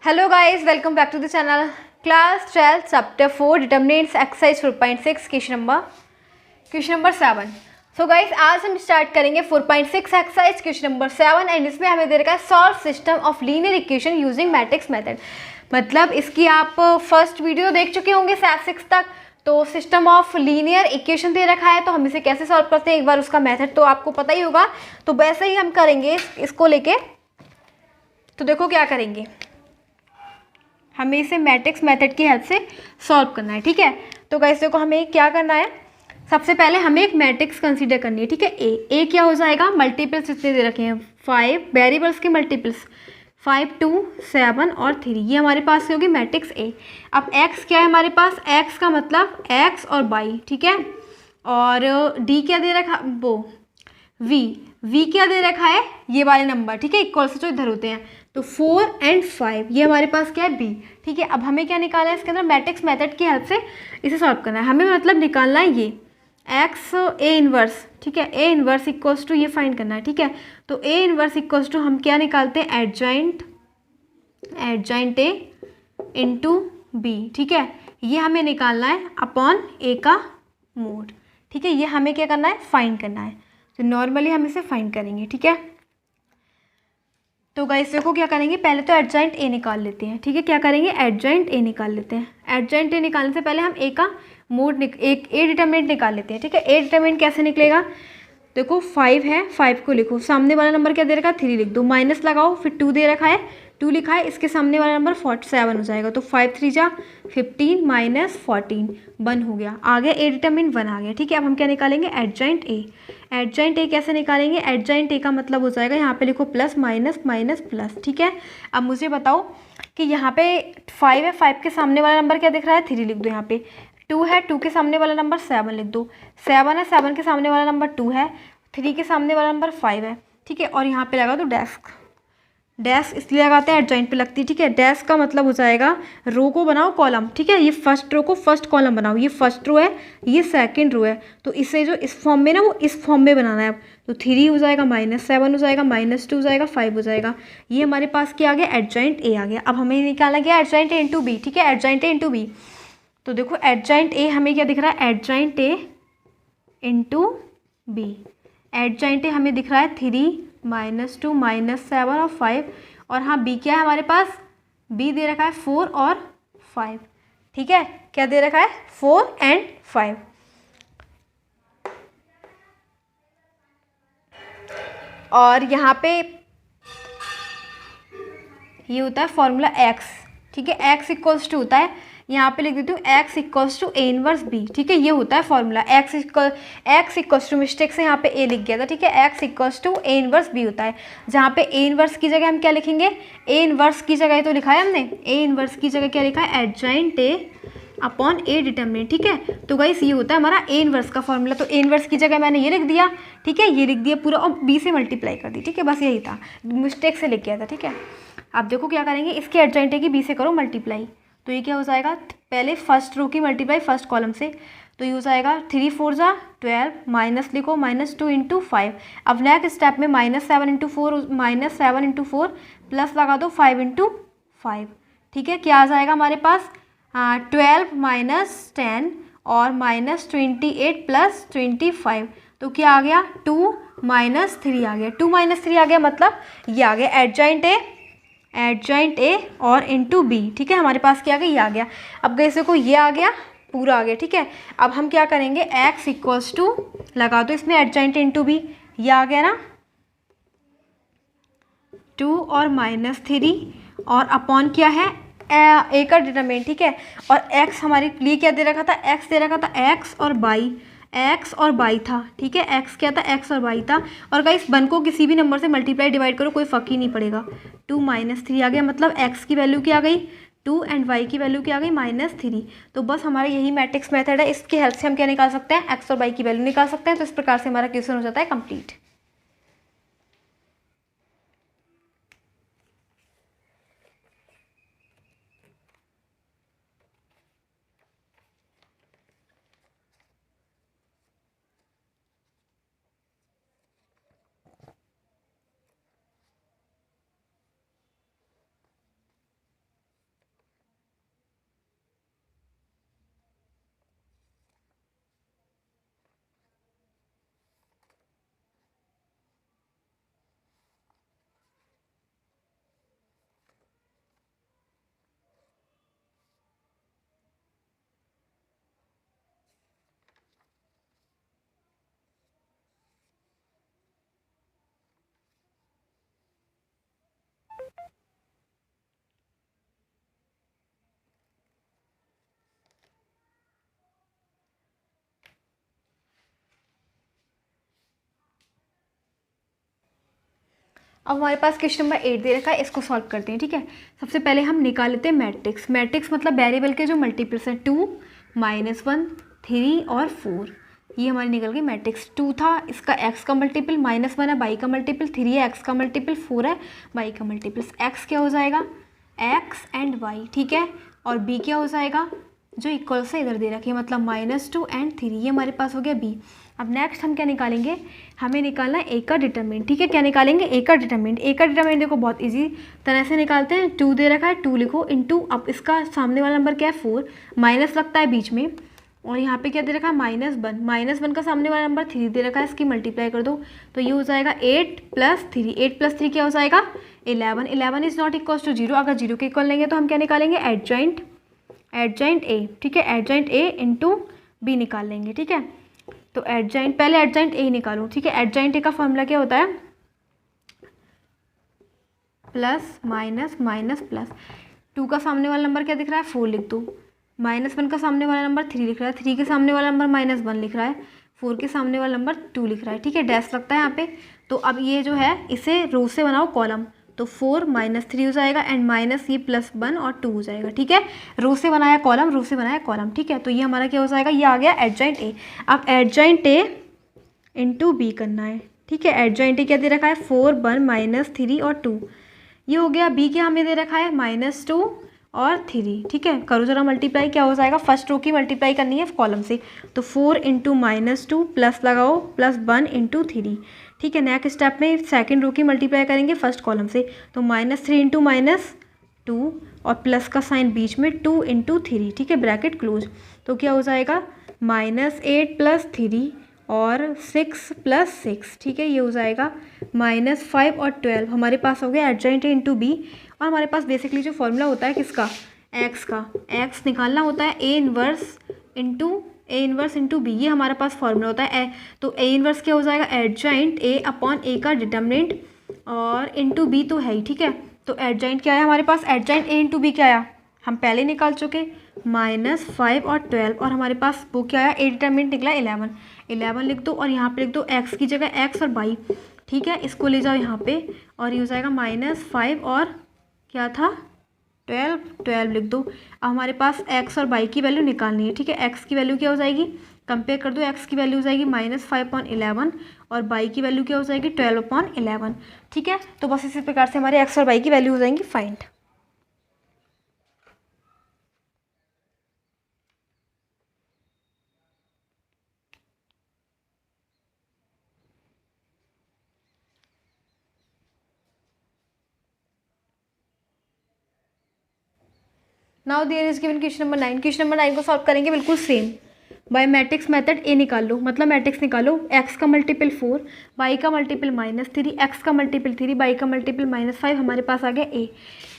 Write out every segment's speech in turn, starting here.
Hello guys, welcome back to the channel. Class 12 chapter 4 determinants exercise 4.6 question number 7। So guys, आज हम start करेंगे 4.6 exercise question number 7 and इसमें हमें दे रखा है solve system of linear equation using matrix method. मतलब इसकी आप फर्स्ट वीडियो देख चुके होंगे 7-6 तक। तो सिस्टम ऑफ लीनियर इक्वेशन दे रखा है तो हम इसे कैसे सॉल्व करते हैं एक बार उसका मेथड तो आपको पता ही होगा। तो वैसे ही हम करेंगे इसको लेके। तो देखो क्या करेंगे, हमें इसे मैट्रिक्स मेथड की हेल्प से सॉल्व करना है। ठीक है, तो गाइस देखो हमें क्या करना है, सबसे पहले हमें एक मैट्रिक्स कंसीडर करनी है। ठीक है, ए क्या हो जाएगा, मल्टीपल्स इतने दे रखे हैं 5 वेरिएबल्स के मल्टीपल्स 5, 2, 7 और 3, ये हमारे पास होगी मैट्रिक्स ए। अब एक्स क्या है हमारे पास, एक्स का मतलब एक्स और वाई। ठीक है, और डी क्या दे रखा, वो वी क्या दे रखा है, ये वाले नंबर। ठीक है, इक्वल से जो इधर होते हैं तो 4 और 5, ये हमारे पास क्या है बी। ठीक है, अब हमें क्या निकालना है इसके अंदर, मैट्रिक्स मेथड की हेल्प से इसे सॉल्व करना है। हमें मतलब निकालना है ये एक्स ए इनवर्स। ठीक है, ए इनवर्स इक्वल्स टू ये फाइंड करना है। ठीक है, तो ए इनवर्स इक्वल्स टू हम क्या निकालते हैं, एडजॉइंट ए इंटू बी। ठीक है, ये हमें निकालना है अपॉन ए का मोड। ठीक है, ये हमें क्या करना है, फाइंड करना है। तो नॉर्मली हम इसे फाइंड करेंगे। ठीक है, तो गाइस देखो क्या करेंगे, पहले तो एडजॉइंट ए निकाल लेते हैं। ठीक है, क्या करेंगे, एडजॉइंट ए निकाल लेते हैं। एडजॉइंट ए निकालने से पहले हम ए का मोड एक ए डिटरमिनेंट निकाल लेते हैं। ठीक है, ए डिटरमिनेंट कैसे निकलेगा, देखो 5 है, 5 को लिखो, सामने वाला नंबर क्या दे रखा है 3 लिख दो, माइनस लगाओ, फिर 2 दे रखा है 2 लिखा है, इसके सामने वाला नंबर 47 हो जाएगा। तो 5 3 जा 15 माइनस 14 1 हो गया, आ गया ए डिटरमिनेंट 1 आ गया। ठीक है, अब हम क्या निकालेंगे, एडजॉइंट ए। एडजॉइंट ए कैसे निकालेंगे, एडजॉइंट ए का मतलब हो जाएगा, यहाँ पे लिखो प्लस माइनस माइनस प्लस। ठीक है, अब मुझे बताओ कि यहाँ पे 5 है, 5 के सामने वाला नंबर क्या दिख रहा है 3 लिख दो, यहाँ पे 2 है, 2 के सामने वाला नंबर 7 लिख दो, 7 है, 7 के सामने वाला नंबर 2 है, 3 के सामने वाला नंबर 5 है। ठीक है, और यहाँ पे लगा दो डैश। डैश इसलिए लगाते हैं एडजॉइंट पे लगती है। ठीक है, डैश का मतलब हो जाएगा रो को बनाओ कॉलम। ठीक है, ये फर्स्ट रो को फर्स्ट कॉलम बनाओ, ये फर्स्ट रो है, ये सेकंड रो है, तो इसे जो इस फॉर्म में ना वो इस फॉर्म में बनाना है। अब तो 3 हो जाएगा, -7 हो जाएगा, -2 हो जाएगा, 5 हो जाएगा। ये हमारे पास क्या आ गया, एडजॉइंट ए आ गया। अब हमें निकालना क्या, एडजॉइंट ए इंटू बी। ठीक है, एडजॉइंट ए इंटू बी, तो देखो एडजॉइंट ए हमें क्या दिख रहा है, adjoint A into B. Adjoint A हमें दिख रहा है 3, -2, -7 और 5। और हाँ, बी क्या है हमारे पास, बी दे रखा है 4 और 5। ठीक है, क्या दे रखा है, 4 और 5। और यहाँ पे ये होता है फॉर्मूला एक्स। ठीक है, एक्स इक्वल्स टू होता है, यहाँ पे लिख देती हूँ X equals to A inverse B. ठीक है, ये होता है formula X equals to, mistake से यहाँ पे ए लिख गया था। ठीक है, X equals to A inverse B होता है, जहाँ पे ए इनवर्स की जगह हम क्या लिखेंगे, ए इनवर्स की जगह तो लिखा है हमने, ए इनवर्स की जगह क्या लिखा है, एडजॉइंट ए अपॉन ए डिटरमिनेंट। ठीक है, तो गाइस ये होता है हमारा ए इनवर्स का फॉर्मूला। तो ए इनवर्स की जगह मैंने ये लिख दिया। ठीक है, ये लिख दिया पूरा और बी से मल्टीप्लाई कर दी। ठीक है, बस यही था, मिस्टेक से लिख गया था। ठीक है, अब देखो क्या करेंगे, इसके एडजॉइंट ए की बी से करो मल्टीप्लाई, तो ये क्या हो जाएगा, पहले फर्स्ट रो की मल्टीप्लाई फर्स्ट कॉलम से, तो ये हो जाएगा 3 4 जा 12, माइनस लिखो -2 इंटू 5। अब नेक्स्ट स्टेप में -7 इंटू 4, -7 इंटू 4 प्लस लगा दो 5 इंटू 5। ठीक है, क्या आ जाएगा हमारे पास, 12 माइनस 10 और -28 प्लस 25, तो क्या आ गया 2 -3 आ गया। 2 -3 आ गया, मतलब ये आ गया एडजॉइंट ए और इंटू बी। ठीक है, हमारे पास क्या आ गया, ये आ गया। अब गए देखो ये आ गया, पूरा आ गया। ठीक है, अब हम क्या करेंगे, एक्स इक्वल्स टू लगा दो इसमें एडजॉइंट इंटू बी, ये आ गया ना 2 और -3 और अपॉन क्या है, ए का डिटरमिनेंट। ठीक है, और एक्स हमारे लिए क्या दे रखा था, एक्स दे रखा था एक्स और वाई था। ठीक है, एक्स क्या था, एक्स और वाई था। और गाइस 1 को किसी भी नंबर से मल्टीप्लाई डिवाइड करो, कोई फ़र्क ही नहीं पड़ेगा। 2 -3 आ गया, मतलब एक्स की वैल्यू क्या आ गई 2 एंड वाई की वैल्यू क्या आ गई -3। तो बस हमारा यही मैट्रिक्स मेथड है, इसकी हेल्प से हम क्या निकाल सकते हैं, एक्स और वाई की वैल्यू निकाल सकते हैं। तो इस प्रकार से हमारा क्वेश्चन हो जाता है कंप्लीट। अब हमारे पास क्वेश्चन नंबर 8 दे रखा है, इसको सॉल्व करते हैं। ठीक है, सबसे पहले हम निकाल लेते हैं मैट्रिक्स। मैट्रिक्स मतलब वेरिएबल के जो मल्टीपल्स हैं 2, -1, 3 और 4। ये हमारी निकल गई मैट्रिक्स। 2 था, इसका x का मल्टीपल, -1 है y का मल्टीपल, 3 है x का मल्टीपल, 4 है y का मल्टीपल। x क्या हो जाएगा, x एंड y। ठीक है, और b क्या हो जाएगा, जो इक्वल से इधर दे रखी है, मतलब -2 एंड 3। ये हमारे पास हो गया b। अब नेक्स्ट हम क्या निकालेंगे, हमें निकालना है a का डिटरमिनेंट। ठीक है, क्या निकालेंगे, a का डिटरमिनेंट। a का डिटरमिनेंट देखो बहुत इजी तरह से निकालते हैं। 2 दे रखा है, 2 लिखो इंटू, अब इसका सामने वाला नंबर क्या है 4, माइनस लगता है बीच में, और यहाँ पे क्या दे रखा है -1। -1 का सामने वाला नंबर 3 दे रखा है, इसकी मल्टीप्लाई कर दो तो ये हो जाएगा 8 + 3। 8 + 3 क्या हो जाएगा 11। 11 इज नॉट इक्वल टू 0। अगर 0 के इक्वल लेंगे तो हम क्या निकालेंगे, एडजॉइंट ए। ठीक है, एडजॉइंट ए इंटू बी निकाल लेंगे। ठीक है, तो पहले एडजॉइंट ए निकालो। ठीक है, एडजॉइंट ए का फॉर्मूला क्या होता है, प्लस माइनस माइनस प्लस। 2 का सामने वाला नंबर क्या दिख रहा है 4 लिख दो, -1 का सामने वाला नंबर 3 लिख रहा है, 3 के सामने वाला नंबर -1 लिख रहा है, 4 के सामने वाला नंबर 2 लिख रहा है। ठीक है, डैश लगता है यहाँ पे। तो अब ये जो है इसे रो से बनाओ कॉलम, तो 4 - 3 हो जाएगा एंड माइनस ये +1 और 2 हो जाएगा। ठीक है, रो से बनाया कॉलम, रो से बनाया कॉलम। ठीक है, तो ये हमारा क्या हो जाएगा, ये आ गया एडजॉइंट ए। अब एडजॉइंट ए इंटू बी करना है। ठीक है, एडजॉइंट ए क्या दे रखा है 4, 1, -3 और 2। ये हो गया। बी क्या हमें दे रखा है -2 और 3। ठीक है, करो जरा मल्टीप्लाई, क्या हो जाएगा, फर्स्ट रो की मल्टीप्लाई करनी है कॉलम से, तो 4 × -2 प्लस लगाओ +1 × 3। ठीक है, नेक्स्ट स्टेप में सेकंड रो की मल्टीप्लाई करेंगे फर्स्ट कॉलम से, तो -3 × -2 और प्लस का साइन बीच में 2 × 3। ठीक है, ब्रैकेट क्लोज, तो क्या हो जाएगा -8 + 3 और 6 + 6। ठीक है, ये हो जाएगा -5 और 12। हमारे पास हो गया एडजॉइंट ए इंटू बी। और हमारे पास बेसिकली जो फॉर्मूला होता है किसका, एक्स का, एक्स निकालना होता है ए इनवर्स इंटू बी। ये हमारे पास फॉर्मूला होता है। तो ए इनवर्स क्या हो जाएगा, एडजॉइंट ए अपॉन ए का डिटरमिनेंट, और इंटू बी तो है ही। ठीक है, तो एडजॉइंट क्या है हमारे पास, एडजॉइंट ए इंटू बी क्या आया, हम पहले निकाल चुके, -5 और 12, और हमारे पास वो क्या आया, ए डिटरमिनेंट निकला 11। 11 लिख दो, और यहाँ पे लिख दो एक्स की जगह एक्स और y। ठीक है, इसको ले जाओ यहाँ पे, और ये हो जाएगा -5 और क्या था 12 लिख दो। अब हमारे पास x और y की वैल्यू निकालनी है। ठीक है, x की वैल्यू क्या हो जाएगी, कंपेयर कर दो, x की वैल्यू हो जाएगी -5/11 और y की वैल्यू क्या हो जाएगी 12/11। ठीक है, तो बस इसी प्रकार से हमारे x और y की वैल्यू हो जाएंगी find. Now there is given question number 9। Question number 9 को सॉल्व करेंगे बिल्कुल same. By matrix method A निकाल लो, मतलब मैट्रिक्स निकालो, x का मल्टीपल 4, y का मल्टीपल -3, x का मल्टीपल 3, y का मल्टीपल -5। हमारे पास आ गया a।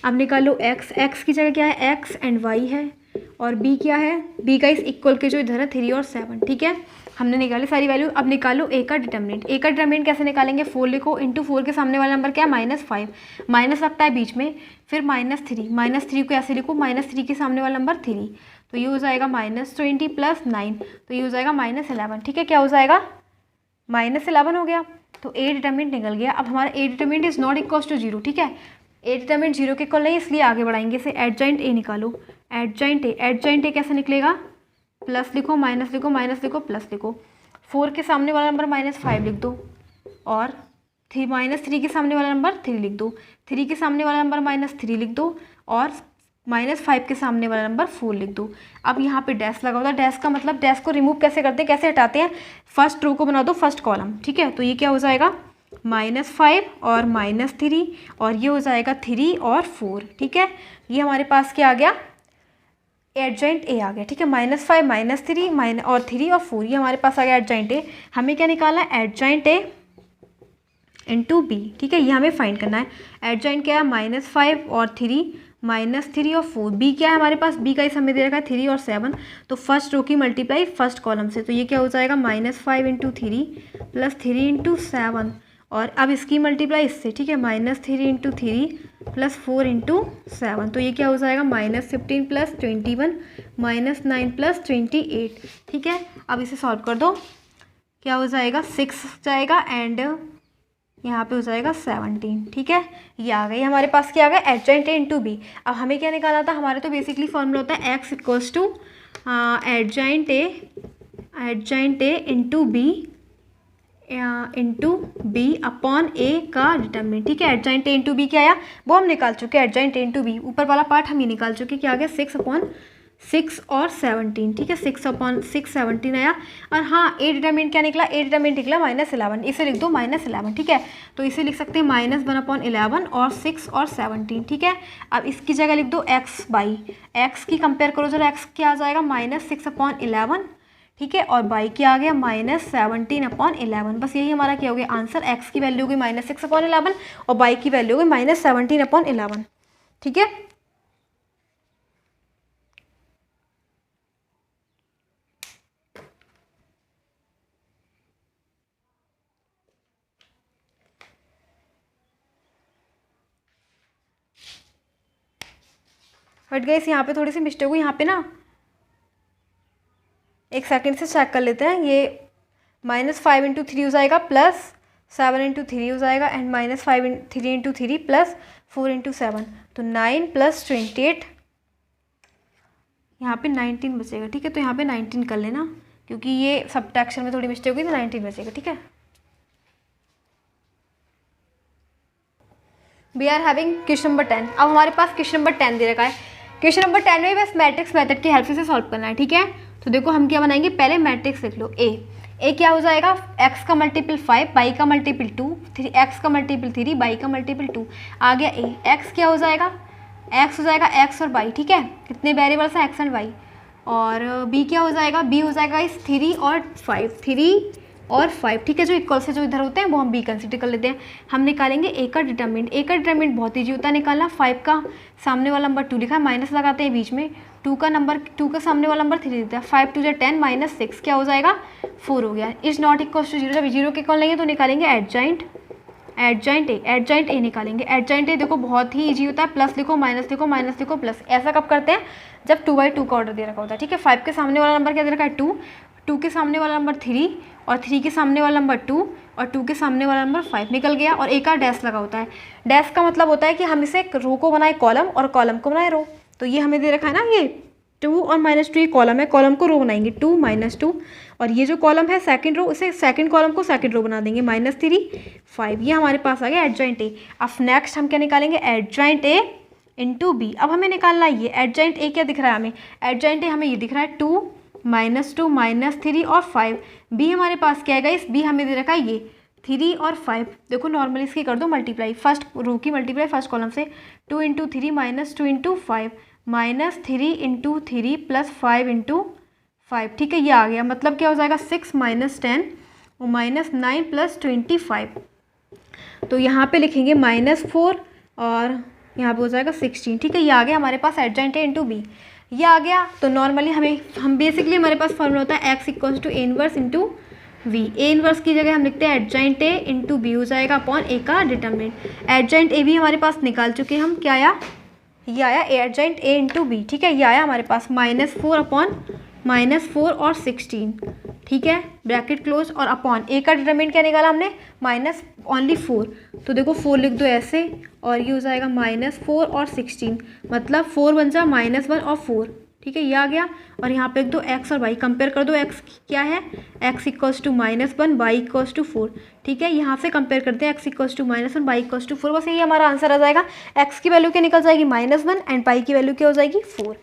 अब निकालो x की जगह क्या है x एंड y है, और b क्या है, b का इस इक्वल के जो इधर है 3 और 7। ठीक है, हमने निकाली सारी वैल्यू। अब निकालो a का डिटरमिनेंट। a का डिटरमिनेंट कैसे निकालेंगे, 4 लिखो इंटू 4 के सामने वाला नंबर क्या है -5, माइनस लगता है बीच में, फिर -3 को ऐसे लिखो, -3 के सामने वाला नंबर 3, तो ये हो जाएगा -20 + 9, तो ये हो जाएगा -11। ठीक है, क्या हो जाएगा -11 हो गया, तो ए डिटरमिनेंट निकल गया। अब हमारा A determinant is not equal to 0। ठीक है, ए डिटरमिनेंट 0 के इक्वल नहीं, इसलिए आगे बढ़ाएंगे इसे। एडजॉइंट ए निकालो, एडजॉइंट ए कैसे निकलेगा, प्लस लिखो माइनस लिखो माइनस लिखो प्लस लिखो, 4 के सामने वाला नंबर -5 लिख दो, और -3 के सामने वाला नंबर 3 लिख दो, 3 के सामने वाला नंबर -3 लिख दो, और -5 के सामने वाला नंबर 4 लिख दो। अब यहाँ पे डैश लगा होता है, डैश का मतलब डैश को रिमूव कैसे करते हैं, कैसे हटाते हैं, फर्स्ट रो को बना दो फर्स्ट कॉलम। ठीक है, तो ये क्या हो जाएगा -5 और -3, और ये हो जाएगा 3 और 4। ठीक है, ये हमारे पास क्या आ गया, एडजॉइंट ए आ गया। ठीक है, -5 -3 और 3 और 4, ये हमारे पास आ गया एडजॉइंट ए। हमें क्या निकालना है, एडजॉइंट ए इंटू बी। ठीक है, ये हमें फाइंड करना है। एडजॉइंट क्या है, -5 और 3, -3 और 4। बी क्या है हमारे पास, बी का इस हमें दे रखा है 3 और 7, तो फर्स्ट रो की मल्टीप्लाई फर्स्ट कॉलम से, तो ये क्या हो जाएगा -5 × 3 + 3 × 7, और अब इसकी मल्टीप्लाई इससे। ठीक है, -3 × 3 + 4 × 7, तो ये क्या हो जाएगा -15 + 21 -9 + 28। ठीक है, अब इसे सॉल्व कर दो, क्या हो जाएगा 6 जाएगा एंड यहाँ पे हो जाएगा 17। ठीक है, ये आ गई हमारे पास, क्या आ गया, एडजॉइंट ए इंटू बी। अब हमें क्या निकालना था, हमारे तो बेसिकली फॉर्मूला होता है X equals to adjoint A into B upon A का डिटरमिनेंट। ठीक है, एडजॉइंट ए इंटू बी क्या आया, वो हम निकाल चुके हैं, एडजॉइंट ए इंटू बी ऊपर वाला पार्ट हम ये निकाल चुके, क्या आ गया 6/6 और 17। ठीक है, 6/6 17 आया। और हाँ, ए डिटरमिनेंट क्या निकला, ए डिटरमिनेंट निकला -11, इसे लिख दो -11। ठीक है, तो इसे लिख सकते हैं -1/11 और 6 और 17। ठीक है, अब इसकी जगह लिख दो x बाई एक्स की कंपेयर करो जरा, x क्या आ जाएगा -6/11। ठीक है, और बाई क्या आ गया -17/11। बस यही हमारा क्या हो गया आंसर, x की वैल्यू हो गई -6/11 और बाई की वैल्यू हो गई -17/11। ठीक है, बट गाइस यहाँ पे थोड़ी सी मिस्टेक हुई, यहाँ पे ना एक सेकंड से चेक कर लेते हैं। ये -5 × 3 हो जाएगा +7 × 3 हो जाएगा एंड -3 × 3 +4 × 7, तो 9 + 28, यहाँ पे 19 बचेगा। ठीक है, तो यहाँ पे 19 कर लेना, क्योंकि ये सब्ट्रैक्शन में थोड़ी मिस्टेक हुई, तो 19 बचेगा। ठीक है, we are having question number 10। अब हमारे पास क्वेश्चन नंबर 10 दे रखा है। क्वेश्चन नंबर 10 में बस मैट्रिक्स मेथड की हेल्प से सॉल्व करना है। ठीक है, तो देखो हम क्या बनाएंगे, पहले मैट्रिक्स लिख लो। ए क्या हो जाएगा, x का मल्टीपल 5, बाई का मल्टीपल 2, x का मल्टीपल 3, बाई का मल्टीपल 2। आ गया ए, x क्या हो जाएगा, x हो जाएगा x और बाई। ठीक है, कितने वेरिएबल्स हैं, x एंड वाई। और b क्या हो जाएगा, b हो जाएगा इस 3 और 5, 3 और 5। ठीक है, जो इक्वल से जो इधर होते हैं वो हम b कंसिडर कर लेते हैं। हम निकालेंगे ए का डिटरमिनेंट। ए का डिटरमिनेंट बहुत ईजी होता है निकालना। 5 का सामने वाला नंबर 2 लिखा है, माइनस लगाते हैं बीच में, 2 का सामने वाला नंबर 3 देता है, 5 2 10 -6 क्या हो जाएगा 4 हो गया। इज नॉट इक्वल टू 0, जब 0 के इक्वल लेंगे तो निकालेंगे एडजॉइंट ए निकालेंगे। एडजॉइंट ए देखो बहुत ही ईजी होता है, प्लस लिखो माइनस लिखो माइनस लिखो प्लस। ऐसा कब करते हैं, जब 2/2 का ऑर्डर दे रखा होता है। ठीक है, 5 के सामने वाला नंबर क्या दे रखा है 2, 2 के सामने वाला नंबर 3 और 3 के सामने वाला नंबर 2 और 2 के सामने वाला नंबर 5 निकल गया। और एक का डैश लगा होता है। डैश का मतलब होता है कि हम इसे रो को बनाए कॉलम और कॉलम को बनाए रो। तो ये हमें दे रखा है ना, ये 2 और -2 ये कॉलम है, कॉलम को रो बनाएंगे 2 -2, और ये जो कॉलम है सेकंड रो, इसे सेकंड कॉलम को सेकंड रो बना देंगे -3 5। ये हमारे पास आ गया एडजॉइंट ए। अब नेक्स्ट हम क्या निकालेंगे, एडजॉइंट ए इंटू बी। अब हमें निकालना है ये एडजॉइंट ए क्या दिख रहा है हमें, एडजॉइंट ए हमें ये दिख रहा है 2 -2 -3 और 5। बी हमारे पास क्या है, इस बी हमें दे रखा है ये 3 और 5। देखो नॉर्मली इसकी कर दो मल्टीप्लाई, फर्स्ट रो की मल्टीप्लाई फर्स्ट कॉलम से, 2 × 3 -2 × 5 -3 × 3 + 5 × 5। ठीक है, ये आ गया, मतलब क्या हो जाएगा 6 - 10 और -9 + 25। तो यहाँ पे लिखेंगे -4 और यहाँ पे हो जाएगा 16। ठीक है, ये आ गया हमारे पास एडजॉइंट ए इंटू बी, ये आ गया। तो नॉर्मली हम बेसिकली हमारे पास फॉर्मूला होता है x = A inverse into B. A inverse की जगह हम लिखते हैं एडजॉइंट ए इंटू बी हो जाएगा अपॉन ए का डिटरमिनेंट। एडजॉइंट ए भी हमारे पास निकाल चुके हैं हम, क्या आया, ये आया एडजॉइंट ए इंटू बी। ठीक है, ये आया हमारे पास -4 और 16। ठीक है, ब्रैकेट क्लोज और अपॉन ए का डिटरमिनेंट क्या निकाला हमने, -4। तो देखो 4 लिख दो ऐसे और ये हो जाएगा -4 और 16, मतलब 4 बन जा -1 और 4। ठीक है, ये आ गया। और यहाँ पे लिख दो x और y, कंपेयर कर दो, x क्या है, x = -1 y = 4। ठीक है, यहाँ से कंपेयर करते हैं, x = -1 y = 4। बस यही हमारा आंसर आ जाएगा। x की वैल्यू क्या निकल जाएगी -1 एंड y की वैल्यू क्या हो जाएगी 4।